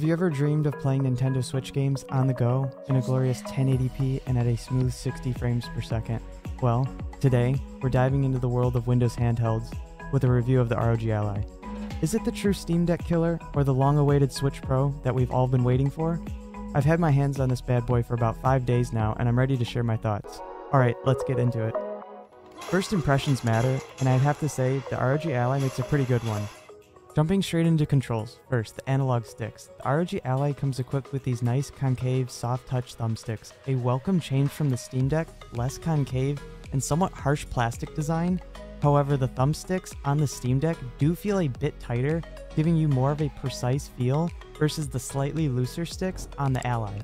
Have you ever dreamed of playing Nintendo Switch games on the go in a glorious 1080p and at a smooth 60 frames per second? Well, today, we're diving into the world of Windows handhelds with a review of the ROG Ally. Is it the true Steam Deck killer or the long-awaited Switch Pro that we've all been waiting for? I've had my hands on this bad boy for about 5 days now, and I'm ready to share my thoughts. Alright, let's get into it. First impressions matter, and I'd have to say the ROG Ally makes a pretty good one. Jumping straight into controls, first, the analog sticks. The ROG Ally comes equipped with these nice concave, soft-touch thumbsticks, a welcome change from the Steam Deck, less concave, and somewhat harsh plastic design. However, the thumbsticks on the Steam Deck do feel a bit tighter, giving you more of a precise feel versus the slightly looser sticks on the Ally.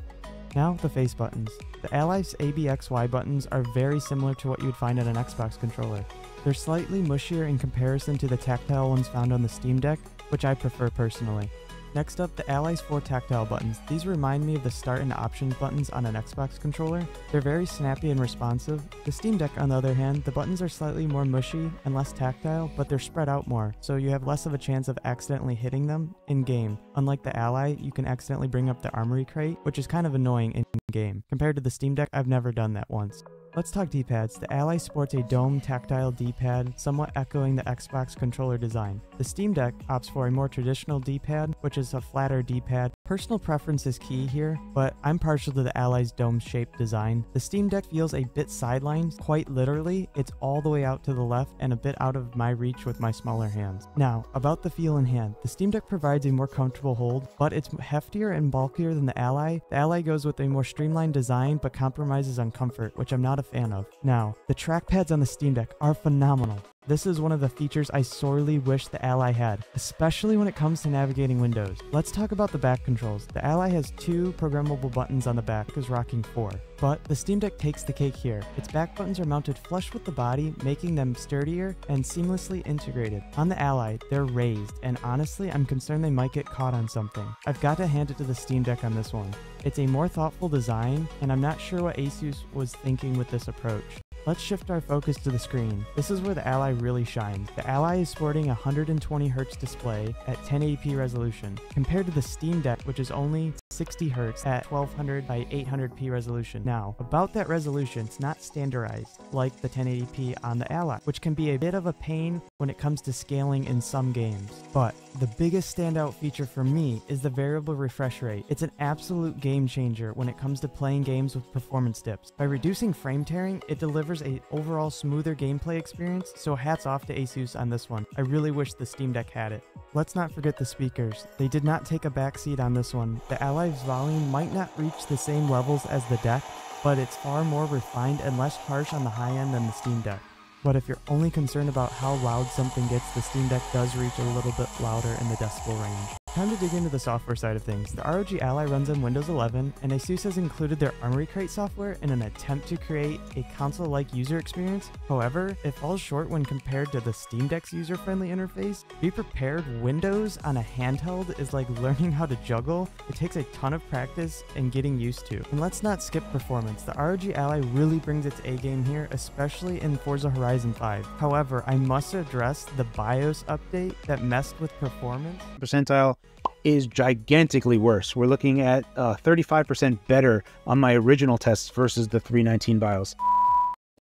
Now, the face buttons. The Ally's ABXY buttons are very similar to what you would find on an Xbox controller. They're slightly mushier in comparison to the tactile ones found on the Steam Deck, which I prefer personally. Next up, the Ally's 4 tactile buttons. These remind me of the start and options buttons on an Xbox controller. They're very snappy and responsive. The Steam Deck, on the other hand, the buttons are slightly more mushy and less tactile, but they're spread out more, so you have less of a chance of accidentally hitting them in-game. Unlike the Ally, you can accidentally bring up the armory crate, which is kind of annoying in-game. Compared to the Steam Deck, I've never done that once. Let's talk D-pads. The Ally sports a dome tactile D-pad, somewhat echoing the Xbox controller design. The Steam Deck opts for a more traditional D-pad, which is a flatter D-pad. Personal preference is key here, but I'm partial to the Ally's dome-shaped design. The Steam Deck feels a bit sidelined, quite literally. It's all the way out to the left and a bit out of my reach with my smaller hands. Now, about the feel in hand. The Steam Deck provides a more comfortable hold, but it's heftier and bulkier than the Ally. The Ally goes with a more streamlined design, but compromises on comfort, which I'm not a fan of. Now, the trackpads on the Steam Deck are phenomenal. This is one of the features I sorely wish the Ally had, especially when it comes to navigating Windows. Let's talk about the back controls. The Ally has 2 programmable buttons on the back, is rocking 4. But the Steam Deck takes the cake here. Its back buttons are mounted flush with the body, making them sturdier and seamlessly integrated. On the Ally, they're raised, and honestly, I'm concerned they might get caught on something. I've got to hand it to the Steam Deck on this one. It's a more thoughtful design, and I'm not sure what ASUS was thinking with this approach. Let's shift our focus to the screen. This is where the Ally really shines. The Ally is sporting a 120Hz display at 1080p resolution, compared to the Steam Deck, which is only 60Hz at 1200 by 800p resolution. Now, about that resolution, it's not standardized like the 1080p on the Ally, which can be a bit of a pain when it comes to scaling in some games. But the biggest standout feature for me is the variable refresh rate. It's an absolute game changer when it comes to playing games with performance dips. By reducing frame tearing, it delivers an overall smoother gameplay experience, so hats off to ASUS on this one. I really wish the Steam Deck had it. Let's not forget the speakers. They did not take a backseat on this one. The Ally's volume might not reach the same levels as the Deck, but it's far more refined and less harsh on the high end than the Steam Deck. But if you're only concerned about how loud something gets, the Steam Deck does reach a little bit louder in the decibel range. Time to dig into the software side of things. The ROG Ally runs on Windows 11, and ASUS has included their Armory Crate software in an attempt to create a console-like user experience. However, it falls short when compared to the Steam Deck's user-friendly interface. Be prepared, Windows on a handheld is like learning how to juggle. It takes a ton of practice and getting used to. And let's not skip performance. The ROG Ally really brings its A-game here, especially in Forza Horizon 5. However, I must address the BIOS update that messed with performance. Percentile is gigantically worse. We're looking at 35% better on my original tests versus the 319 BIOS.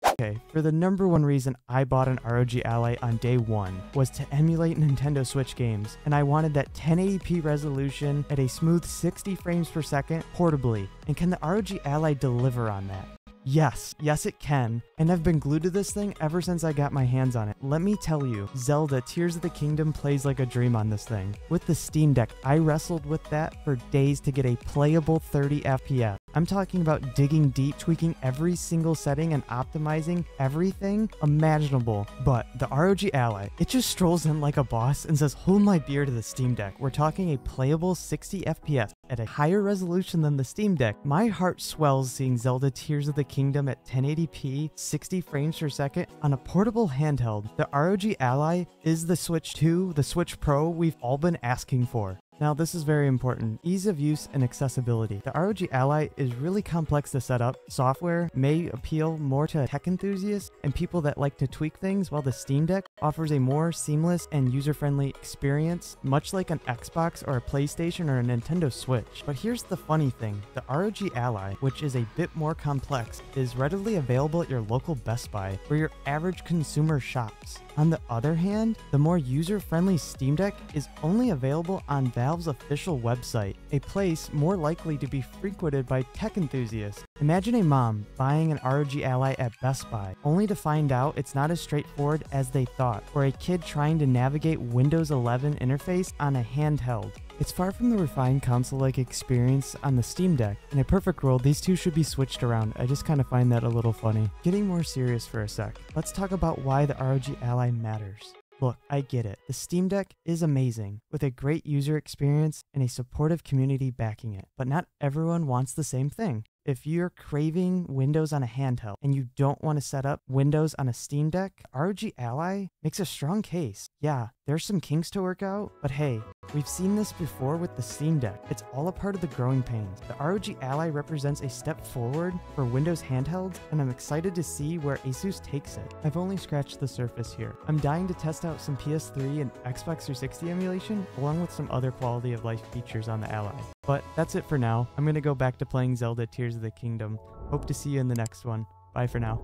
Okay, for the number one reason I bought an ROG Ally on day one was to emulate Nintendo Switch games, and I wanted that 1080p resolution at a smooth 60 frames per second portably. And can the ROG Ally deliver on that? Yes it can, and I've been glued to this thing ever since I got my hands on it. Let me tell you, Zelda Tears of the Kingdom plays like a dream on this thing. With the Steam Deck, I wrestled with that for days to get a playable 30 FPS. I'm talking about digging deep, tweaking every single setting and optimizing everything imaginable. But the ROG Ally, it just strolls in like a boss and says, hold my beer to the Steam Deck. We're talking a playable 60 FPS at a higher resolution than the Steam Deck. My heart swells seeing Zelda Tears of the Kingdom at 1080p, 60 frames per second on a portable handheld. The ROG Ally is the Switch 2, the Switch Pro we've all been asking for. Now this is very important: ease of use and accessibility. The ROG Ally is really complex to set up. Software may appeal more to tech enthusiasts and people that like to tweak things, while the Steam Deck offers a more seamless and user-friendly experience, much like an Xbox or a PlayStation or a Nintendo Switch. But here's the funny thing: the ROG Ally, which is a bit more complex, is readily available at your local Best Buy, where your average consumer shops. On the other hand, the more user-friendly Steam Deck is only available on Valve's official website, a place more likely to be frequented by tech enthusiasts. Imagine a mom buying an ROG Ally at Best Buy, only to find out it's not as straightforward as they thought, or a kid trying to navigate Windows 11 interface on a handheld. It's far from the refined console-like experience on the Steam Deck. In a perfect world, these two should be switched around. I just kind of find that a little funny. Getting more serious for a sec, let's talk about why the ROG Ally matters. Look, I get it. The Steam Deck is amazing, with a great user experience and a supportive community backing it. But not everyone wants the same thing. If you're craving Windows on a handheld and you don't want to set up Windows on a Steam Deck, ROG Ally makes a strong case. Yeah, there's some kinks to work out, but hey, we've seen this before with the Steam Deck. It's all a part of the growing pains. The ROG Ally represents a step forward for Windows handhelds, and I'm excited to see where ASUS takes it. I've only scratched the surface here. I'm dying to test out some PS3 and Xbox 360 emulation, along with some other quality of life features on the Ally. But that's it for now. I'm gonna go back to playing Zelda Tears of the Kingdom. Hope to see you in the next one. Bye for now.